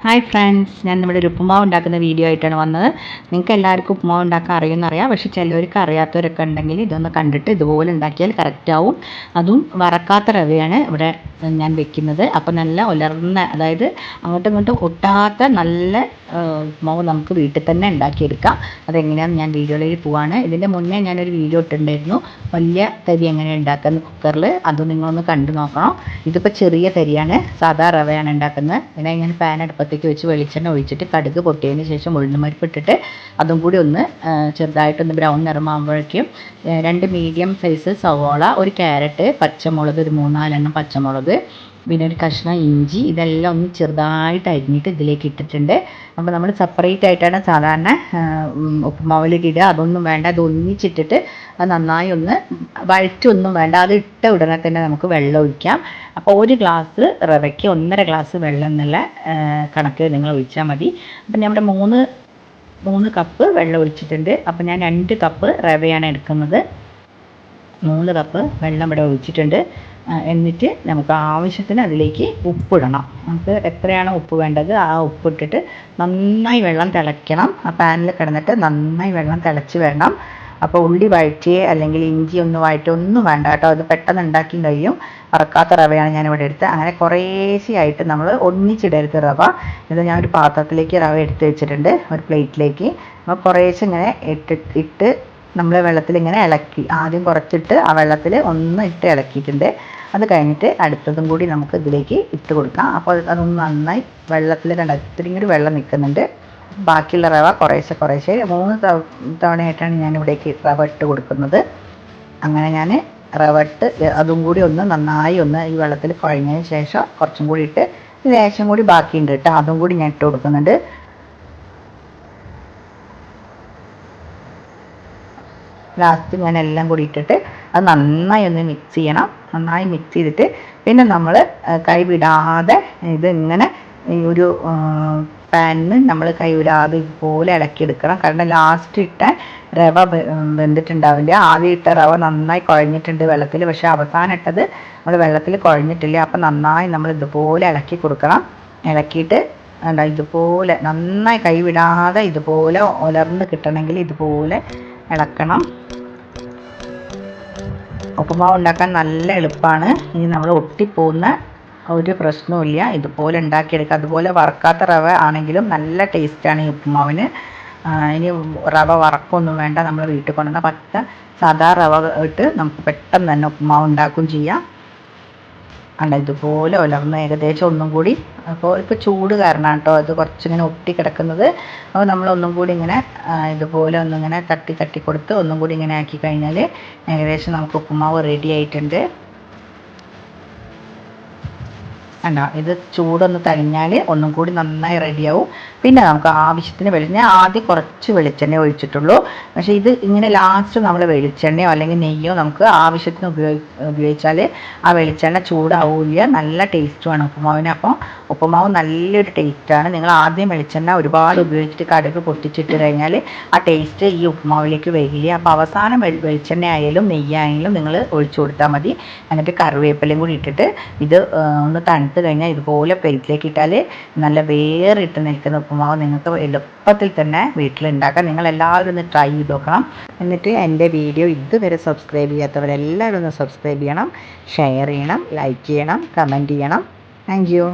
Hi friends, ഞാൻ നമ്മുടെ ഒരു ഉപ്പുമാവ് ഉണ്ടാക്കുന്ന വീഡിയോ ആയിട്ടാണ് വന്നത്. നിങ്ങൾക്ക് എല്ലാവർക്കും ഉപ്പുമാവ് ഉണ്ടാക്കാൻ അറിയുമെന്നറിയാം, പക്ഷേ ചിലവർക്ക് അറിയാത്തവരൊക്കെ ഉണ്ടെങ്കിൽ ഇതൊന്ന് കണ്ടിട്ട് ഇതുപോലെ ഉണ്ടാക്കിയാൽ കറക്റ്റ് ആവും. അതും വറക്കാത്ത റവയാണ് ഇവിടെ ഞാൻ വെക്കുന്നത്. അപ്പോൾ നല്ല ഉലർന്ന, അതായത് അങ്ങോട്ടും ഇങ്ങോട്ടും ഒട്ടാത്ത നല്ല ഉപ്പുമാവ് നമുക്ക് വീട്ടിൽ തന്നെ ഉണ്ടാക്കിയെടുക്കാം. അതെങ്ങനെയാണെന്ന് ഞാൻ വീഡിയോയിലേക്ക് പോവാണ്. ഇതിൻ്റെ മുന്നേ ഞാനൊരു വീഡിയോ ഇട്ടിട്ടുണ്ടായിരുന്നു, വലിയ തരി എങ്ങനെ ഉണ്ടാക്കുന്നത് കുക്കറിൽ. അത് നിങ്ങളൊന്ന് കണ്ടു നോക്കണം. ഇതിപ്പോൾ ചെറിയ തരിയാണ്, സാധാ റവയാണ് ഉണ്ടാക്കുന്നത്. പിന്നെ ഞാൻ പാൻ അടുപ്പത്തേക്ക് വെച്ച് വെളിച്ചെണ്ണ ഒഴിച്ചിട്ട് കടുക് പൊട്ടിയതിന് ശേഷം ഉഴുന്നുപരിപ്പ് ഇട്ടിട്ട് അതും കൂടി ഒന്ന് ചെറുതായിട്ടൊന്ന് ബ്രൗൺ നിറമാകുമ്പോഴേക്കും 2 മീഡിയം സൈസ് സവോള, ഒരു ക്യാരറ്റ്, പച്ചമുളക് ഒരു 3-4 പച്ചമുളക്, പിന്നെ ഒരു കഷ്ണം ഇഞ്ചി, ഇതെല്ലാം ഒന്ന് ചെറുതായിട്ട് അരിഞ്ഞിട്ട് ഇതിലേക്ക് ഇട്ടിട്ടുണ്ട്. അപ്പോൾ നമ്മൾ സെപ്പറേറ്റ് ആയിട്ടാണ് സാധാരണ ഉപ്പുമാവിലേക്ക് ഇടുക. അതൊന്നും വേണ്ട, അത് ഒന്നിച്ചിട്ടിട്ട് അത് നന്നായി ഒന്ന് വഴറ്റൊന്നും വേണ്ട. അത് ഇട്ട ഉടനെ തന്നെ നമുക്ക് വെള്ളം ഒഴിക്കാം. അപ്പോൾ 1 ഗ്ലാസ് റവയ്ക്ക് 1.5 ഗ്ലാസ് വെള്ളം എന്നുള്ള കണക്ക് നിങ്ങൾ ഒഴിച്ചാൽ മതി. അപ്പം നമ്മുടെ 3 കപ്പ് വെള്ളം ഒഴിച്ചിട്ടുണ്ട്. അപ്പോൾ ഞാൻ 2 കപ്പ് റവയാണ് എടുക്കുന്നത്. 3 കപ്പ് വെള്ളം ഇവിടെ ഒഴിച്ചിട്ടുണ്ട്. എന്നിട്ട് നമുക്ക് ആവശ്യത്തിന് അതിലേക്ക് ഉപ്പിടണം. നമുക്ക് എത്രയാണോ ഉപ്പ് വേണ്ടത് ആ ഉപ്പിട്ടിട്ട് നന്നായി വെള്ളം തിളയ്ക്കണം. ആ പാനിൽ കിടന്നിട്ട് നന്നായി വെള്ളം തിളച്ച് വേണം. അപ്പോൾ ഉള്ളി വഴറ്റിയേ അല്ലെങ്കിൽ ഇഞ്ചി ഒന്ന് വഴറ്റൊന്നും വേണ്ട കേട്ടോ. അത് പെട്ടെന്ന് ഉണ്ടാക്കി കഴിയും. വറക്കാത്ത റവയാണ് ഞാനിവിടെ എടുത്തത്. അങ്ങനെ കുറേശ്ശെയായിട്ട് നമ്മൾ ഒന്നിച്ചിടരുത് റവ. ഇത് ഞാനൊരു പാത്രത്തിലേക്ക് റവ എടുത്ത് വെച്ചിട്ടുണ്ട്, ഒരു പ്ലേറ്റിലേക്ക്. അപ്പോൾ കുറേശ്ശെ ഇങ്ങനെ ഇട്ട് നമ്മൾ വെള്ളത്തിൽ ഇങ്ങനെ ഇളക്കി, ആദ്യം കുറച്ചിട്ട് ആ വെള്ളത്തിൽ ഒന്ന് ഇട്ട് ഇളക്കിയിട്ടുണ്ട്. അത് കഴിഞ്ഞിട്ട് അടുത്തതും കൂടി നമുക്ക് ഇതിലേക്ക് ഇട്ട് കൊടുക്കാം. അപ്പോൾ അതൊന്ന് നന്നായി വെള്ളത്തിൽ ഇത്തിരി കൂടി വെള്ളം നിൽക്കുന്നുണ്ട്. ബാക്കിയുള്ള റവ കുറേശ്ശെ 3 തവണയായിട്ടാണ് ഞാൻ ഇവിടേക്ക് റവ ഇട്ട് കൊടുക്കുന്നത്. അങ്ങനെ ഞാൻ റവ ഇട്ട് അതും കൂടി ഒന്ന് നന്നായി ഒന്ന് ഈ വെള്ളത്തിൽ കുഴഞ്ഞതിന് ശേഷം കുറച്ചും കൂടി ഇട്ട് ലേശം കൂടി ബാക്കിയുണ്ട് കേട്ടോ, അതും കൂടി ഞാൻ ഇട്ട് കൊടുക്കുന്നുണ്ട്. ലാസ്റ്റ് ഞാൻ എല്ലാം കൂടി ഇട്ടിട്ട് അത് നന്നായി ഒന്ന് മിക്സ് ചെയ്യണം. നന്നായി മിക്സ് ചെയ്തിട്ട് പിന്നെ നമ്മൾ കൈ വിടാതെ ഇത് ഇങ്ങനെ ഈ ഒരു പാനിന് നമ്മൾ കൈ വിടാതെ ഇതുപോലെ ഇളക്കിയെടുക്കണം. കാരണം ലാസ്റ്റ് ഇട്ട റവ വെന്തിട്ടുണ്ടാവില്ല. ആദ്യം ഇട്ട റവ നന്നായി കുഴഞ്ഞിട്ടുണ്ട് വെള്ളത്തിൽ, പക്ഷേ അവസാനം ഇട്ടത് നമ്മൾ വെള്ളത്തിൽ കുഴഞ്ഞിട്ടില്ല. അപ്പം നന്നായി നമ്മൾ ഇതുപോലെ ഇളക്കി കൊടുക്കണം. ഇളക്കിയിട്ട് ഇതുപോലെ നന്നായി കൈ വിടാതെ ഇതുപോലെ ഉലർന്ന് കിട്ടണമെങ്കിൽ ഇതുപോലെ ഇളക്കണം. ഉപ്പുമാവ് ഉണ്ടാക്കാൻ നല്ല എളുപ്പമാണ്. ഇനി നമ്മൾ ഒട്ടിപ്പോകുന്ന ഒരു പ്രശ്നവുമില്ല. ഇതുപോലെ ഉണ്ടാക്കിയെടുക്കുക. അതുപോലെ വറക്കാത്ത റവ ആണെങ്കിലും നല്ല ടേസ്റ്റാണ് ഈ ഉപ്പുമാവിന്. ഇനി റവ വറക്കൊന്നും വേണ്ട, നമ്മൾ വീട്ടിൽ കൊണ്ടുവന്ന പച്ച സാധാ റവ ഇട്ട് നമുക്ക് പെട്ടെന്ന് തന്നെ ഉപ്പുമാവ് ഉണ്ടാക്കുകയും ചെയ്യാം. ഇതുപോലെ ഉലർന്ന് ഏകദേശം ഒന്നും കൂടി, അപ്പോൾ ഇപ്പോൾ ചൂട് കാരണമാണ് കേട്ടോ അത് കുറച്ചിങ്ങനെ ഒട്ടിക്കിടക്കുന്നത്. അപ്പോൾ നമ്മളൊന്നും കൂടി ഇങ്ങനെ ഇതുപോലെ ഒന്നിങ്ങനെ തട്ടി കൊടുത്ത് ഒന്നും കൂടി ഇങ്ങനെ ആക്കി കഴിഞ്ഞാൽ ഏകദേശം നമുക്ക് ഉപ്പുമാവ് റെഡി ആയിട്ടുണ്ട്. ഇത് ചൂടൊന്ന് തണിഞ്ഞാൽ ഒന്നും കൂടി നന്നായി റെഡിയാവും. പിന്നെ നമുക്ക് ആവശ്യത്തിന് ഞാൻ ആദ്യം കുറച്ച് വെളിച്ചെണ്ണ ഒഴിച്ചിട്ടുള്ളൂ. പക്ഷേ ഇത് ഇങ്ങനെ ലാസ്റ്റ് നമ്മൾ വെളിച്ചെണ്ണയോ അല്ലെങ്കിൽ നെയ്യോ നമുക്ക് ആവശ്യത്തിന് ഉപയോഗിച്ചാൽ ആ വെളിച്ചെണ്ണ ചൂടാവില്ല, നല്ല ടേസ്റ്റുമാണ് ഉപ്പുമാവിന്. അപ്പോൾ ഉപ്പുമാവ് നല്ലൊരു ടേസ്റ്റാണ്. നിങ്ങൾ ആദ്യം വെളിച്ചെണ്ണ ഒരുപാട് ഉപയോഗിച്ചിട്ട് കടുക് പൊട്ടിച്ചിട്ട് കഴിഞ്ഞാൽ ആ ടേസ്റ്റ് ഈ ഉപ്പുമാവിലേക്ക് വരില്ല. അപ്പോൾ അവസാനം വെളിച്ചെണ്ണ ആയാലും നെയ്യായാലും നിങ്ങൾ ഒഴിച്ചു കൊടുത്താൽ മതി. എന്നിട്ട് കറിവേപ്പിലയും കൂടി ഇട്ടിട്ട് ഇത് ഒന്ന് തണുത്ത് കഴിഞ്ഞാൽ ഇതുപോലെ പ്ലേറ്റിലേക്ക് ഇട്ടാൽ നല്ല വേറിട്ട് നിൽക്കുന്ന ഉപ്പുമാവ് നിങ്ങൾക്ക് എളുപ്പത്തിൽ തന്നെ വീട്ടിലുണ്ടാക്കാം. നിങ്ങളെല്ലാവരും ഒന്ന് ട്രൈ ചെയ്ത് നോക്കണം. എന്നിട്ട് എൻ്റെ വീഡിയോ ഇതുവരെ സബ്സ്ക്രൈബ് ചെയ്യാത്തവരെല്ലാവരും ഒന്ന് സബ്സ്ക്രൈബ് ചെയ്യണം, ഷെയർ ചെയ്യണം, ലൈക്ക് ചെയ്യണം, കമൻറ്റ് ചെയ്യണം. Thank you.